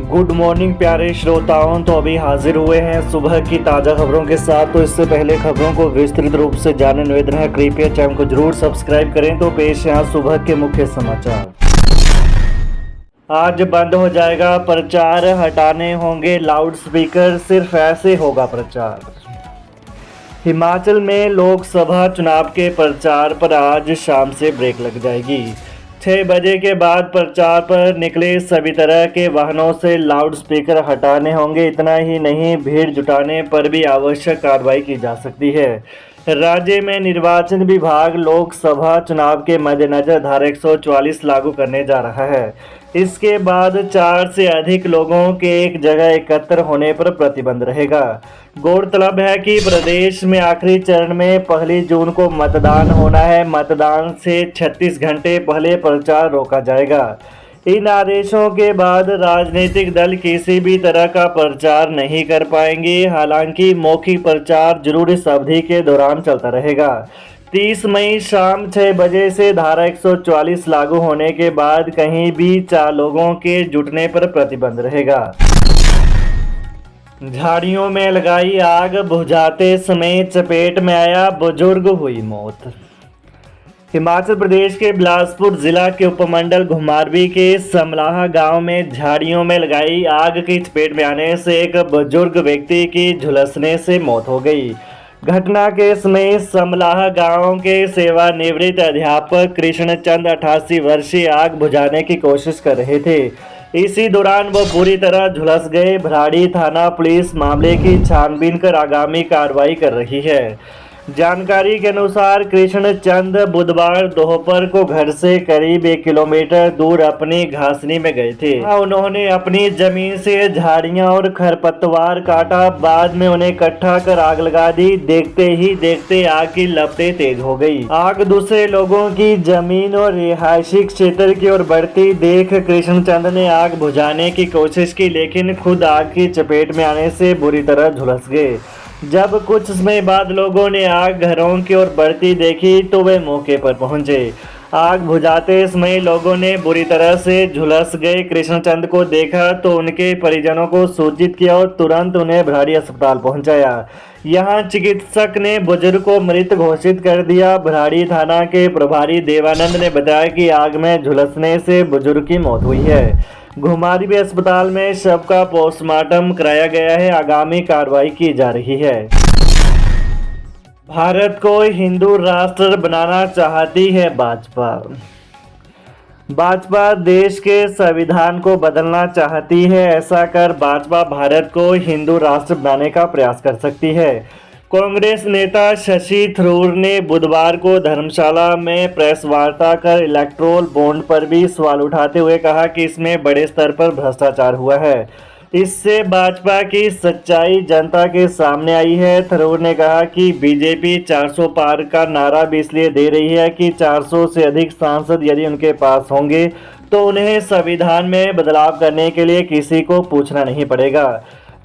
Good morning प्यारे श्रोताओं। तो अभी हाजिर हुए हैं सुबह की ताज़ा खबरों के साथ। तो इससे पहले खबरों को विस्तृत रूप से जानने निवेदन है, कृपया चैनल को जरूर सब्सक्राइब करें। तो पेश यहाँ सुबह के मुख्य समाचार। आज बंद हो जाएगा प्रचार, हटाने होंगे लाउड स्पीकर, सिर्फ ऐसे होगा प्रचार। हिमाचल में लोकसभा चुनाव के प्रचार पर आज शाम से ब्रेक लग जाएगी। 6 बजे के बाद प्रचार पर निकले सभी तरह के वाहनों से लाउड स्पीकर हटाने होंगे। इतना ही नहीं, भीड़ जुटाने पर भी आवश्यक कार्रवाई की जा सकती है। राज्य में निर्वाचन विभाग लोकसभा चुनाव के मद्देनजर धारा 144 लागू करने जा रहा है। इसके बाद 4 से अधिक लोगों के एक जगह एकत्र होने पर प्रतिबंध रहेगा। गौरतलब है कि प्रदेश में आखिरी चरण में 1 जून को मतदान होना है। मतदान से 36 घंटे पहले प्रचार रोका जाएगा। इन आदेशों के बाद राजनीतिक दल किसी भी तरह का प्रचार नहीं कर पाएंगे। हालांकि मौखिक प्रचार जरूर इस अवधि के दौरान चलता रहेगा। 30 मई शाम 6 बजे से धारा 144 लागू होने के बाद कहीं भी 4 लोगों के जुटने पर प्रतिबंध रहेगा। झाड़ियों में लगाई आग, बुझाते समय चपेट में आया, बुजुर्ग हुई मौत। हिमाचल प्रदेश के बिलासपुर जिला के उपमंडल घुमारवीं के समलाह गांव में झाड़ियों में लगाई आग की चपेट में आने से एक बुजुर्ग व्यक्ति की झुलसने से मौत हो गई। घटना के समय समलाह गांव के सेवानिवृत्त अध्यापक कृष्णचंद 88 वर्षीय आग बुझाने की कोशिश कर रहे थे। इसी दौरान वो पूरी तरह झुलस गए। भराड़ी थाना पुलिस मामले की छानबीन कर आगामी कार्रवाई कर रही है। जानकारी के अनुसार कृष्णचंद बुधवार दोपहर को घर से करीब 1 किलोमीटर दूर अपनी घासनी में गए थे। उन्होंने अपनी जमीन से झाड़ियां और खरपतवार काटा। बाद में उन्हें इकट्ठा कर आग लगा दी। देखते ही देखते आग की लपटें तेज हो गई। आग दूसरे लोगों की जमीन और रिहायशी क्षेत्र की ओर बढ़ती देख कृष्णचंद ने आग बुझाने की कोशिश की, लेकिन खुद आग की चपेट में आने से बुरी तरह झुलस गए। जब कुछ समय बाद लोगों ने आग घरों की ओर बढ़ती देखी तो वे मौके पर पहुंचे। आग बुझाते समय लोगों ने बुरी तरह से झुलस गए कृष्णचंद को देखा तो उनके परिजनों को सूचित किया और तुरंत उन्हें भराड़ी अस्पताल पहुंचाया। यहां चिकित्सक ने बुजुर्ग को मृत घोषित कर दिया। भराड़ी थाना के प्रभारी देवानंद ने बताया कि आग में झुलसने से बुजुर्ग की मौत हुई है। घुमारवीं अस्पताल में शव का पोस्टमार्टम कराया गया है। आगामी कार्रवाई की जा रही है। भारत को हिंदू राष्ट्र बनाना चाहती है भाजपा। भाजपा देश के संविधान को बदलना चाहती है। ऐसा कर भाजपा भारत को हिंदू राष्ट्र बनाने का प्रयास कर सकती है। कांग्रेस नेता शशि थरूर ने बुधवार को धर्मशाला में प्रेस वार्ता कर इलेक्टोरल बॉन्ड पर भी सवाल उठाते हुए कहा कि इसमें बड़े स्तर पर भ्रष्टाचार हुआ है। इससे भाजपा की सच्चाई जनता के सामने आई है। थरूर ने कहा कि बीजेपी 400 पार का नारा भी इसलिए दे रही है कि 400 से अधिक सांसद यदि उनके पास होंगे तो उन्हें संविधान में बदलाव करने के लिए किसी को पूछना नहीं पड़ेगा।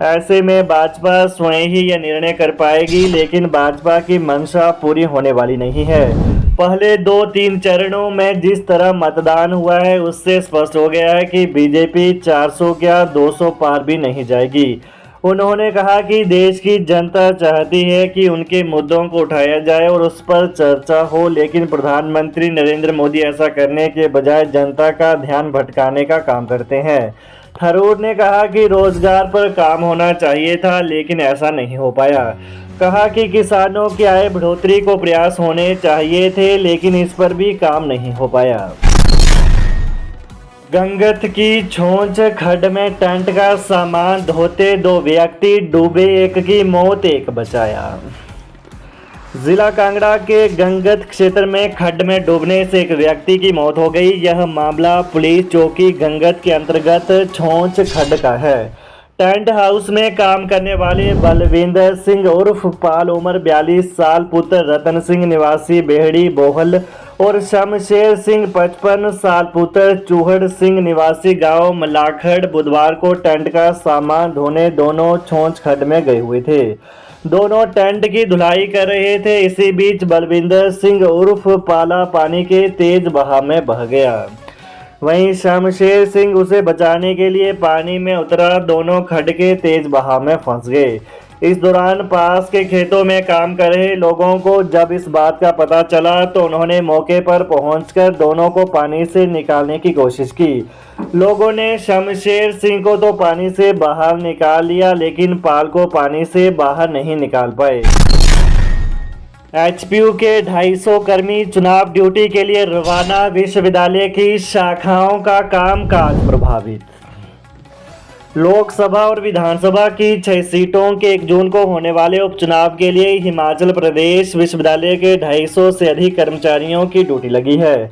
ऐसे में भाजपा स्वयं ही यह निर्णय कर पाएगी, लेकिन भाजपा की मंशा पूरी होने वाली नहीं है। पहले 2-3 चरणों में जिस तरह मतदान हुआ है उससे स्पष्ट हो गया है कि बीजेपी 400 क्या 200 पार भी नहीं जाएगी। उन्होंने कहा कि देश की जनता चाहती है कि उनके मुद्दों को उठाया जाए और उस पर चर्चा हो, लेकिन प्रधानमंत्री नरेंद्र मोदी ऐसा करने के बजाय जनता का ध्यान भटकाने का काम करते हैं। थरूर ने कहा कि रोजगार पर काम होना चाहिए था, लेकिन ऐसा नहीं हो पाया। कहा कि किसानों की आय बढ़ोतरी को प्रयास होने चाहिए थे, लेकिन इस पर भी काम नहीं हो पाया। गंगत की छोंच, खड्ड में टेंट का सामान धोते 2 व्यक्ति डूबे, एक की मौत, एक बचाया। जिला कांगड़ा के गंगत क्षेत्र में खड्ड में डूबने से एक व्यक्ति की मौत हो गई। यह मामला पुलिस चौकी गंगत के अंतर्गत छोंच खड्ड का है। टेंट हाउस में काम करने वाले बलविंदर सिंह उर्फ पाल उम्र 42 साल, पुत्र रतन सिंह निवासी बेहड़ी बोहल और शमशेर सिंह 55 साल, पुत्र चूहड़ सिंह निवासी गांव मलाखड़ बुधवार को टेंट का सामान धोने दोनों छोंच खड्ड में गए हुए थे। दोनों टेंट की धुलाई कर रहे थे। इसी बीच बलविंदर सिंह उर्फ पाला पानी के तेज बहाव में बह गया। वहीं शमशेर सिंह उसे बचाने के लिए पानी में उतरा। दोनों खड्ड के तेज बहाव में फंस गए। इस दौरान पास के खेतों में काम कर रहे लोगों को जब इस बात का पता चला तो उन्होंने मौके पर पहुंचकर दोनों को पानी से निकालने की कोशिश की। लोगों ने शमशेर सिंह को तो पानी से बाहर निकाल लिया, लेकिन पाल को पानी से बाहर नहीं निकाल पाए। एचपीयू के 250 कर्मी चुनाव ड्यूटी के लिए रवाना। विश्वविद्यालय की शाखाओं का कामकाज प्रभावित। लोकसभा और विधानसभा की 6 सीटों के 1 जून को होने वाले उपचुनाव के लिए हिमाचल प्रदेश विश्वविद्यालय के 250 से अधिक कर्मचारियों की ड्यूटी लगी है।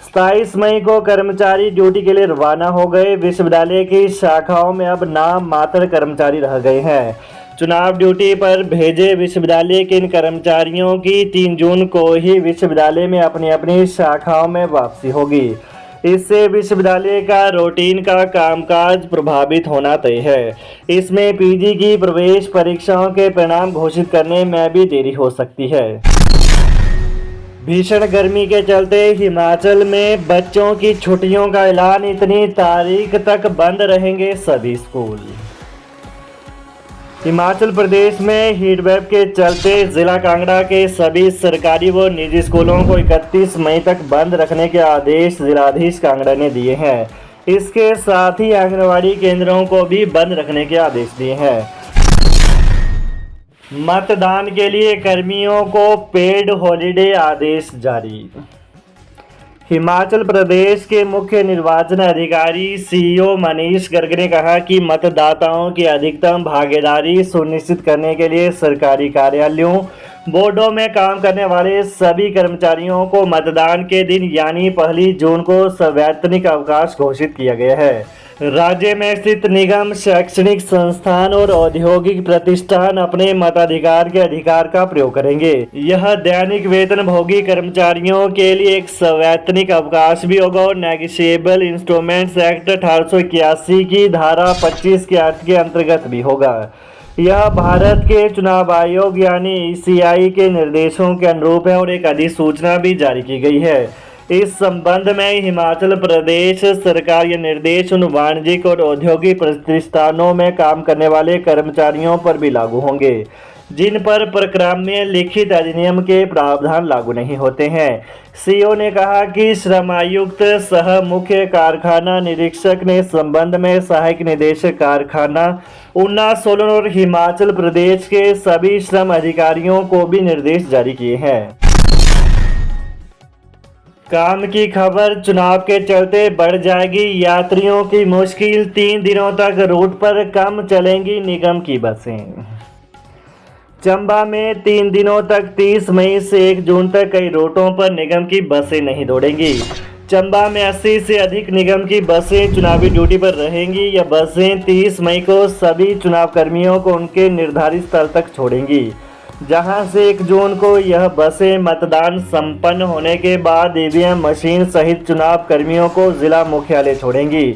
27 मई को कर्मचारी ड्यूटी के लिए रवाना हो गए। विश्वविद्यालय की शाखाओं में अब नाम मात्र कर्मचारी रह गए हैं। चुनाव ड्यूटी पर भेजे विश्वविद्यालय के इन कर्मचारियों की 3 जून को ही विश्वविद्यालय में अपनी अपनी शाखाओं में वापसी होगी। इससे विश्वविद्यालय का रूटीन का कामकाज प्रभावित होना तय है। इसमें पीजी की प्रवेश परीक्षाओं के परिणाम घोषित करने में भी देरी हो सकती है। भीषण गर्मी के चलते हिमाचल में बच्चों की छुट्टियों का ऐलान। इतनी तारीख तक बंद रहेंगे सभी स्कूल। हिमाचल प्रदेश में हीटवेव के चलते जिला कांगड़ा के सभी सरकारी व निजी स्कूलों को 31 मई तक बंद रखने के आदेश जिलाधीश कांगड़ा ने दिए हैं। इसके साथ ही आंगनबाड़ी केंद्रों को भी बंद रखने के आदेश दिए हैं। मतदान के लिए कर्मियों को पेड हॉलिडे आदेश जारी। हिमाचल प्रदेश के मुख्य निर्वाचन अधिकारी सीईओ मनीष गर्ग ने कहा कि मतदाताओं की अधिकतम भागीदारी सुनिश्चित करने के लिए सरकारी कार्यालयों, बोर्डों में काम करने वाले सभी कर्मचारियों को मतदान के दिन यानी 1 जून को सवैतनिक अवकाश घोषित किया गया है। राज्य में स्थित निगम, शैक्षणिक संस्थान और औद्योगिक प्रतिष्ठान अपने मताधिकार के अधिकार का प्रयोग करेंगे। यह दैनिक वेतनभोगी कर्मचारियों के लिए एक सवैतनिक अवकाश भी होगा और नेगोशिएबल इंस्ट्रूमेंट्स एक्ट 1881 की धारा 25 के अर्थ के अंतर्गत भी होगा। यह भारत के चुनाव आयोग यानी ECI के निर्देशों के अनुरूप है और एक अधिसूचना भी जारी की गई है। इस संबंध में हिमाचल प्रदेश सरकार ये निर्देश उन वाणिज्यिक और औद्योगिक प्रतिष्ठानों में काम करने वाले कर्मचारियों पर भी लागू होंगे जिन पर प्रक्राम्य लिखित अधिनियम के प्रावधान लागू नहीं होते हैं। सीईओ ने कहा कि श्रम आयुक्त सह मुख्य कारखाना निरीक्षक ने संबंध में सहायक निदेशक कारखाना ऊना, सोलन और हिमाचल प्रदेश के सभी श्रम अधिकारियों को भी निर्देश जारी किए हैं। काम की खबर। चुनाव के चलते बढ़ जाएगी यात्रियों की मुश्किल। 3 दिनों तक रूट पर कम चलेंगी निगम की बसें। चंबा में 3 दिनों तक 30 मई से 1 जून तक कई रूटों पर निगम की बसें नहीं दौड़ेंगी। चंबा में 80 से अधिक निगम की बसें चुनावी ड्यूटी पर रहेंगी। यह बसें 30 मई को सभी चुनाव कर्मियों को उनके निर्धारित स्थल तक छोड़ेंगी, जहां से 1 जून को यह बसें मतदान संपन्न होने के बाद ईवीएम मशीन सहित चुनाव कर्मियों को जिला मुख्यालय छोड़ेंगी।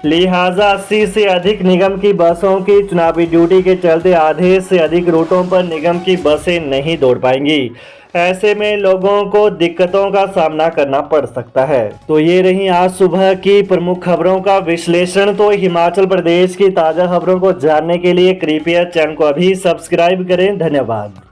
लिहाजा 80 से अधिक निगम की बसों की चुनावी ड्यूटी के चलते आधे से अधिक रूटों पर निगम की बसें नहीं दौड़ पाएंगी। ऐसे में लोगों को दिक्कतों का सामना करना पड़ सकता है। तो ये रही आज सुबह की प्रमुख खबरों का विश्लेषण। तो हिमाचल प्रदेश की ताज़ा खबरों को जानने के लिए कृपया चैनल को अभी सब्सक्राइब करें। धन्यवाद।